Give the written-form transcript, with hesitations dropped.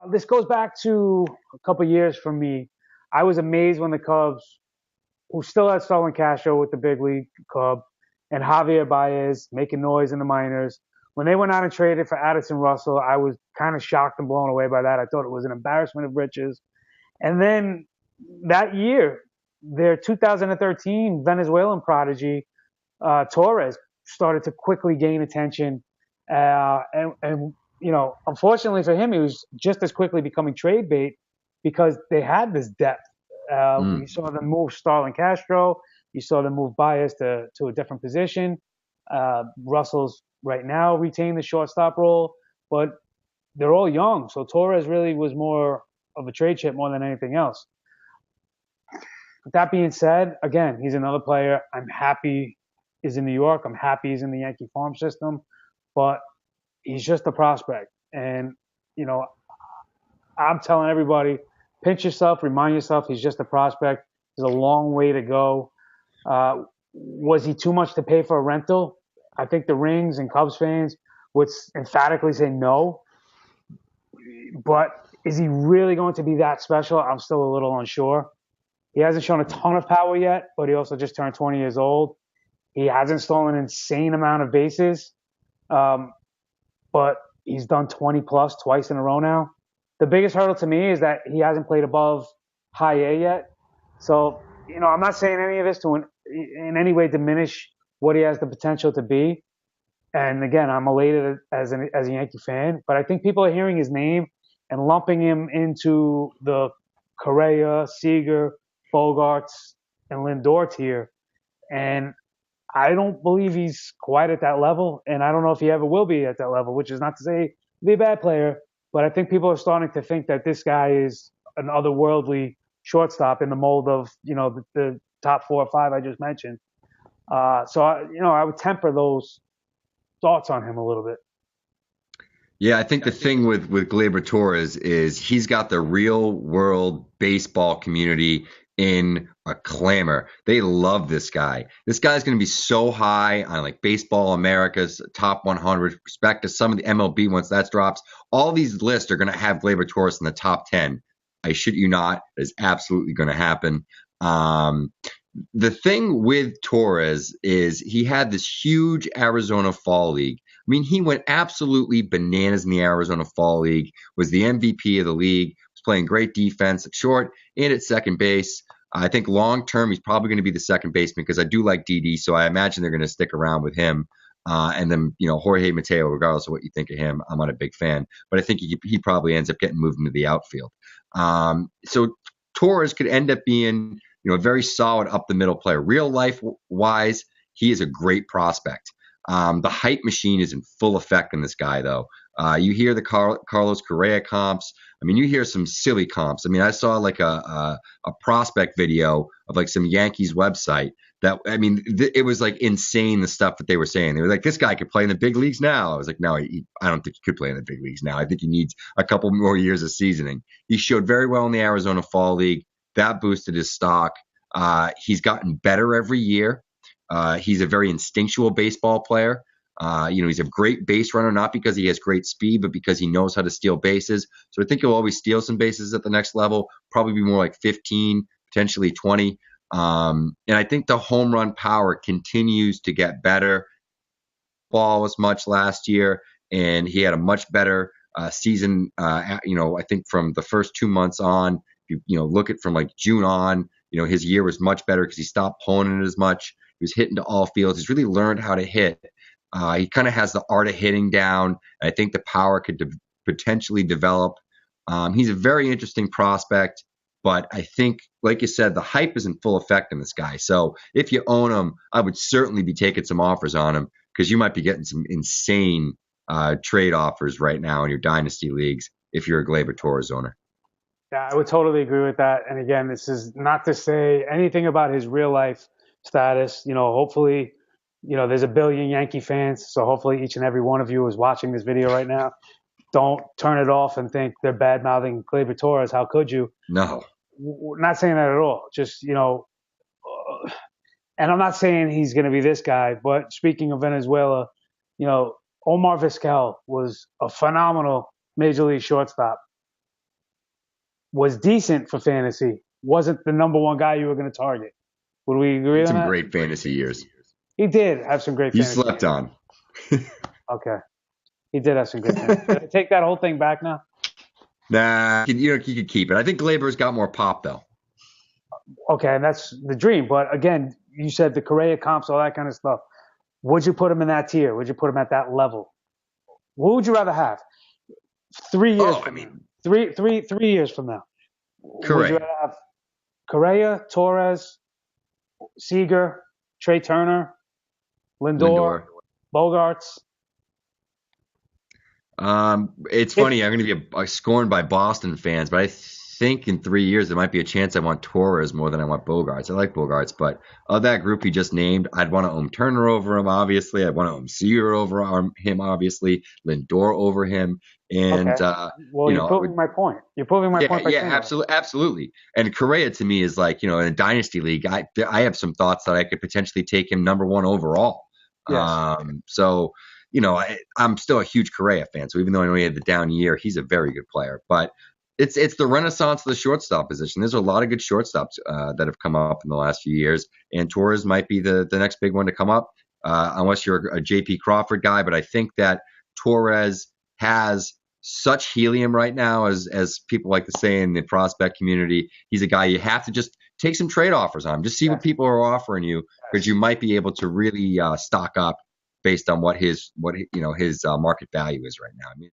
This goes back to a couple years for me. I was amazed when the Cubs, who still had Starlin Castro with the big league club, and Javier Baez making noise in the minors. When they went out and traded for Addison Russell, I was kind of shocked and blown away by that. I thought it was an embarrassment of riches. And then that year, their 2013 Venezuelan prodigy, Torres, started to quickly gain attention. And, unfortunately for him, he was just as quickly becoming trade bait because they had this depth. You Mm. saw them move Starlin Castro. You saw them move Baez to a different position. Russell's right now retain the shortstop role, but they're all young. So Torres really was more of a trade chip more than anything else. With that being said, again, he's another player. I'm happy he's in New York. I'm happy he's in the Yankee farm system, but he's just a prospect. And, you know, I'm telling everybody, pinch yourself, remind yourself he's just a prospect. There's a long way to go. Was he too much to pay for a rental? I think the Rings and Cubs fans would emphatically say no. But is he really going to be that special? I'm still a little unsure. He hasn't shown a ton of power yet, but he also just turned 20 years old. He hasn't stolen an insane amount of bases, um, but he's done 20 plus twice in a row now. The biggest hurdle to me is that he hasn't played above high A yet. So, I'm not saying any of this to in any way diminish what he has the potential to be. And again, I'm elated as a Yankee fan, but I think people are hearing his name and lumping him into the Correa, Seager, Bogarts, and Lindor tier. And I don't believe he's quite at that level, and I don't know if he ever will be at that level, which is not to say he'll be a bad player, but I think people are starting to think that this guy is an otherworldly shortstop in the mold of, the top 4 or 5 I just mentioned. I would temper those thoughts on him a little bit. Yeah, I think the thing with Gleyber Torres is he's got the real world baseball community in a clamor. They love this guy. This guy's going to be so high on like Baseball America's top 100. Respect to some of the MLB once that drops. All these lists are going to have Gleyber Torres in the top 10. I shit you not. It's absolutely going to happen. Um, the thing with Torres is he had this huge Arizona Fall League. I mean, he went absolutely bananas in the Arizona Fall League, was the MVP of the league, was playing great defense at short and at second base. I think long term, he's probably going to be the second baseman because I do like DD, so I imagine they're going to stick around with him. And then, Jorge Mateo, regardless of what you think of him, I'm not a big fan, but I think he probably ends up getting moved into the outfield. So Torres could end up being, a very solid up the middle player. Real life wise, he is a great prospect. The hype machine is in full effect in this guy, though. You hear the Carlos Correa comps. I mean, you hear some silly comps. I mean, I saw like a prospect video of like some Yankees website that, I mean, it was like insane the stuff that they were saying. They were like, this guy could play in the big leagues now. I was like, no, I don't think he could play in the big leagues now. I think he needs a couple more years of seasoning. He showed very well in the Arizona Fall League. That boosted his stock. He's gotten better every year. He's a very instinctual baseball player. He's a great base runner, not because he has great speed, but because he knows how to steal bases. So I think he'll always steal some bases at the next level, probably be more like 15, potentially 20. And I think the home run power continues to get better. Ball was much last year, and he had a much better season. I think from the first 2 months on, look at from like June on, his year was much better because he stopped pulling it as much. He was hitting to all fields. He's really learned how to hit. He kind of has the art of hitting down. I think the power could potentially develop. He's a very interesting prospect, but I think, like you said, the hype is in full effect in this guy. So if you own him, I would certainly be taking some offers on him because you might be getting some insane trade offers right now in your dynasty leagues if you're a Gleyber Torres owner. Yeah, I would totally agree with that. And again, this is not to say anything about his real life status. Hopefully, there's a billion Yankee fans. So hopefully each and every one of you is watching this video right now. Don't turn it off and think they're bad mouthing Gleyber Torres. How could you? No. Not saying that at all. Just, and I'm not saying he's going to be this guy, but speaking of Venezuela, Omar Vizquel was a phenomenal major league shortstop. was decent for fantasy. Wasn't the number one guy you were going to target. Would we agree Had on some that? great fantasy years. He did have some great You fantasy slept years. on. Okay. He did have some great fantasy. Should I take that whole thing back now? Nah, you could keep it. I think Gleyber's got more pop though. Okay, and that's the dream. But again, you said the Correa comps, all that kind of stuff. Would you put him in that tier? Would you put him at that level? What would you rather have? 3 years Oh, I from now. mean, 3 years from now. Would you correct. rather have Correa, Torres, Seager, Trey Turner, Lindor, Lindor. Bogarts? It's If funny. I'm going to be scorned by Boston fans, but I think in 3 years there might be a chance I want Torres more than I want Bogarts. I like Bogarts, but of that group he just named, I'd want to own Turner over him, obviously. I'd want to own Seager over him, obviously. Lindor over him, and okay, well, you're would, proving my point. You're proving my yeah, point by yeah, saying that. absolutely. And Correa to me is like, in a dynasty league, I have some thoughts that I could potentially take him number one overall. Yes. So I'm still a huge Correa fan. So even though I know he had the down year, he's a very good player. But it's the renaissance of the shortstop position. There's a lot of good shortstops that have come up in the last few years, and Torres might be the next big one to come up, unless you're a J.P. Crawford guy. But I think that Torres has such helium right now, as people like to say in the prospect community. He's a guy you have to just take some trade offers on. Just see what Yes. people are offering you, because you might be able to really stock up based on what his market value is right now. I mean,